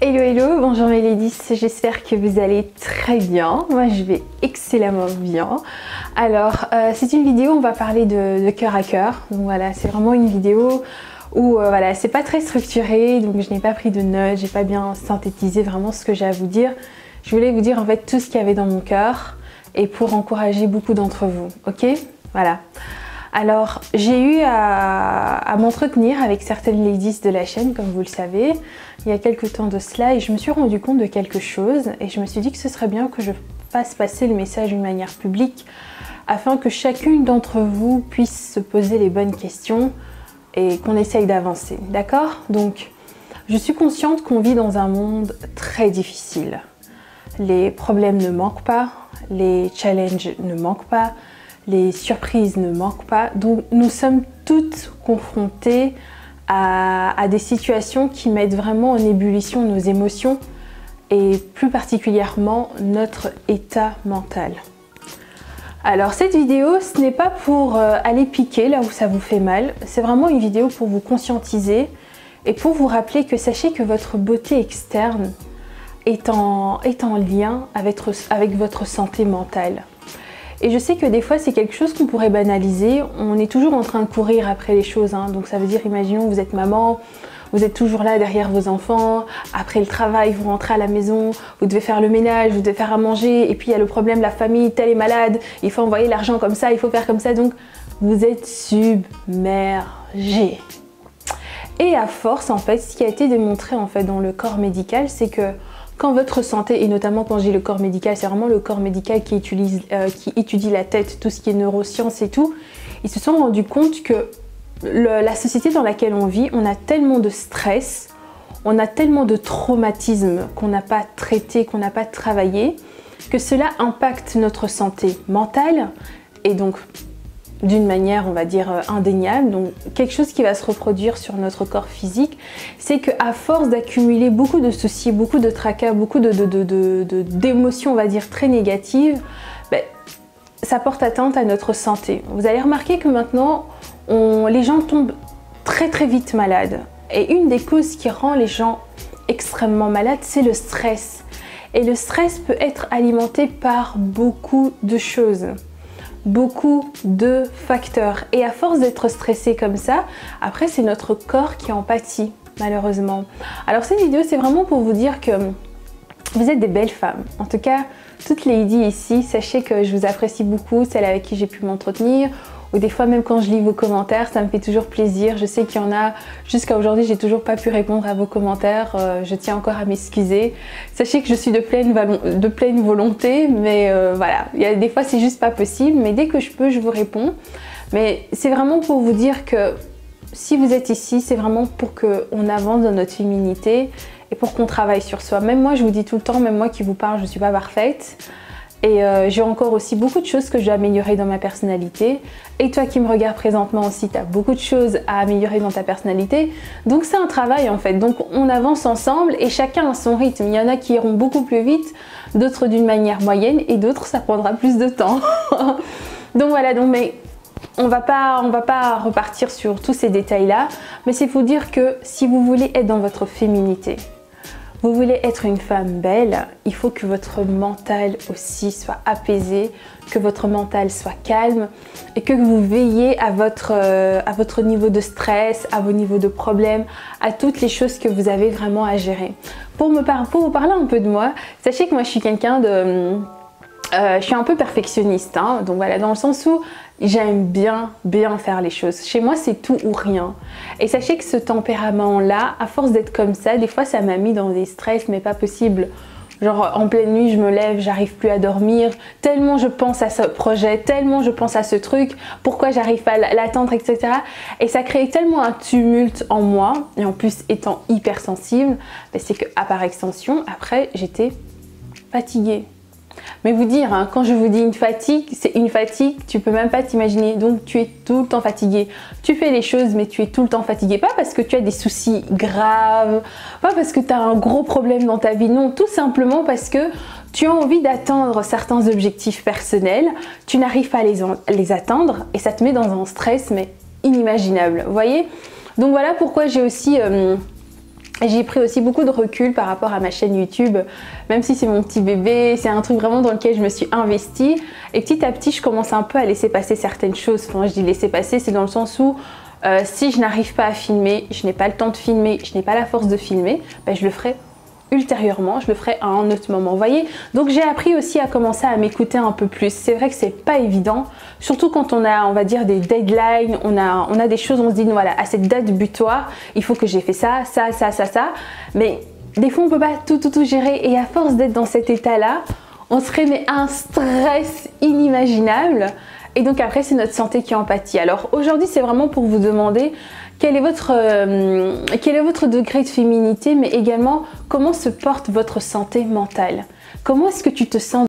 Hello hello, bonjour mes ladies, j'espère que vous allez très bien. Moi je vais excellemment bien. Alors c'est une vidéo où on va parler de cœur à cœur. Donc voilà, c'est vraiment une vidéo où voilà, c'est pas très structuré, donc je n'ai pas pris de notes, j'ai pas bien synthétisé vraiment ce que j'ai à vous dire. Je voulais vous dire en fait tout ce qu'il y avait dans mon cœur et pour encourager beaucoup d'entre vous, ok? Voilà. Alors j'ai eu à m'entretenir avec certaines ladies de la chaîne, comme vous le savez, il y a quelques temps de cela, et je me suis rendu compte de quelque chose et je me suis dit que ce serait bien que je fasse passer le message d'une manière publique afin que chacune d'entre vous puisse se poser les bonnes questions et qu'on essaye d'avancer, d'accord? Donc je suis consciente qu'on vit dans un monde très difficile. Les problèmes ne manquent pas, les challenges ne manquent pas, les surprises ne manquent pas, donc nous sommes toutes confrontées à des situations qui mettent vraiment en ébullition nos émotions et plus particulièrement notre état mental. Alors cette vidéo, ce n'est pas pour aller piquer là où ça vous fait mal, c'est vraiment une vidéo pour vous conscientiser et pour vous rappeler que sachez que votre beauté externe est en lien avec votre santé mentale. Et je sais que des fois c'est quelque chose qu'on pourrait banaliser, on est toujours en train de courir après les choses, hein. Donc ça veut dire, imaginons vous êtes maman, vous êtes toujours là derrière vos enfants, après le travail vous rentrez à la maison, vous devez faire le ménage, vous devez faire à manger, et puis il y a le problème, la famille, tel est malade, il faut envoyer l'argent comme ça, il faut faire comme ça, donc vous êtes submergé. Et à force en fait, ce qui a été démontré en fait dans le corps médical, c'est que quand votre santé, et notamment quand je dis le corps médical, c'est vraiment le corps médical qui étudie la tête, tout ce qui est neurosciences et tout, ils se sont rendus compte que la société dans laquelle on vit, on a tellement de stress, on a tellement de traumatismes qu'on n'a pas traité, qu'on n'a pas travaillé, que cela impacte notre santé mentale et donc d'une manière, on va dire, indéniable, donc quelque chose qui va se reproduire sur notre corps physique, c'est qu'à force d'accumuler beaucoup de soucis, beaucoup de tracas, beaucoup d'émotions, on va dire, très négatives, ben, ça porte atteinte à notre santé. Vous allez remarquer que maintenant, les gens tombent très très vite malades. Et une des causes qui rend les gens extrêmement malades, c'est le stress. Et le stress peut être alimenté par beaucoup de choses. Beaucoup de facteurs, et à force d'être stressé comme ça, après c'est notre corps qui en pâtit malheureusement. Alors cette vidéo c'est vraiment pour vous dire que vous êtes des belles femmes, en tout cas toutes les ladies ici, sachez que je vous apprécie beaucoup, celles avec qui j'ai pu m'entretenir, ou des fois même quand je lis vos commentaires, ça me fait toujours plaisir. Je sais qu'il y en a, jusqu'à aujourd'hui j'ai toujours pas pu répondre à vos commentaires, je tiens encore à m'excuser. Sachez que je suis de pleine volonté, mais voilà, il y a des fois c'est juste pas possible, mais dès que je peux je vous réponds. Mais c'est vraiment pour vous dire que si vous êtes ici, c'est vraiment pour qu'on avance dans notre féminité et pour qu'on travaille sur soi. Même moi je vous dis tout le temps, même moi qui vous parle, je suis pas parfaite. Et j'ai encore aussi beaucoup de choses que je dois améliorer dans ma personnalité. Et toi qui me regardes présentement aussi, tu as beaucoup de choses à améliorer dans ta personnalité. Donc c'est un travail en fait. Donc on avance ensemble et chacun à son rythme. Il y en a qui iront beaucoup plus vite, d'autres d'une manière moyenne et d'autres ça prendra plus de temps. Donc voilà, mais on va pas repartir sur tous ces détails-là. Mais c'est pour dire que si vous voulez être dans votre féminité, vous voulez être une femme belle, il faut que votre mental aussi soit apaisé, que votre mental soit calme et que vous veillez à votre niveau de stress, à vos niveaux de problèmes, à toutes les choses que vous avez vraiment à gérer. Pour vous parler un peu de moi, sachez que moi je suis quelqu'un de... je suis un peu perfectionniste, hein, donc voilà, dans le sens où j'aime bien faire les choses. Chez moi, c'est tout ou rien. Et sachez que ce tempérament-là, à force d'être comme ça, des fois, ça m'a mis dans des stress, mais pas possible. Genre, en pleine nuit, je me lève, j'arrive plus à dormir, tellement je pense à ce projet, tellement je pense à ce truc, pourquoi j'arrive pas à l'atteindre, etc. Et ça crée tellement un tumulte en moi, et en plus, étant hypersensible, c'est que, à par extension, après, j'étais fatiguée. Mais vous dire, hein, quand je vous dis une fatigue, c'est une fatigue, tu peux même pas t'imaginer. Donc tu es tout le temps fatigué. Tu fais les choses, mais tu es tout le temps fatigué. Pas parce que tu as des soucis graves, pas parce que tu as un gros problème dans ta vie. Non, tout simplement parce que tu as envie d'atteindre certains objectifs personnels, tu n'arrives pas à les atteindre et ça te met dans un stress, mais inimaginable. Vous voyez? Donc voilà pourquoi j'ai aussi J'ai pris aussi beaucoup de recul par rapport à ma chaîne YouTube, même si c'est mon petit bébé, c'est un truc vraiment dans lequel je me suis investie. Et petit à petit, je commence un peu à laisser passer certaines choses. Enfin, je dis laisser passer, c'est dans le sens où si je n'arrive pas à filmer, je n'ai pas le temps de filmer, je n'ai pas la force de filmer, ben, je le ferai ultérieurement, je le ferai à un autre moment, vous voyez. Donc j'ai appris aussi à commencer à m'écouter un peu plus. C'est vrai que c'est pas évident, surtout quand on a, on va dire, des deadlines, on a des choses, on se dit voilà, à cette date butoir, il faut que j'ai fait ça, mais des fois on peut pas tout gérer, et à force d'être dans cet état-là, on se remet à un stress inimaginable, et donc après c'est notre santé qui en pâtit. Alors aujourd'hui c'est vraiment pour vous demander quel est votre degré de féminité, mais également comment se porte votre santé mentale. Comment est-ce que tu te sens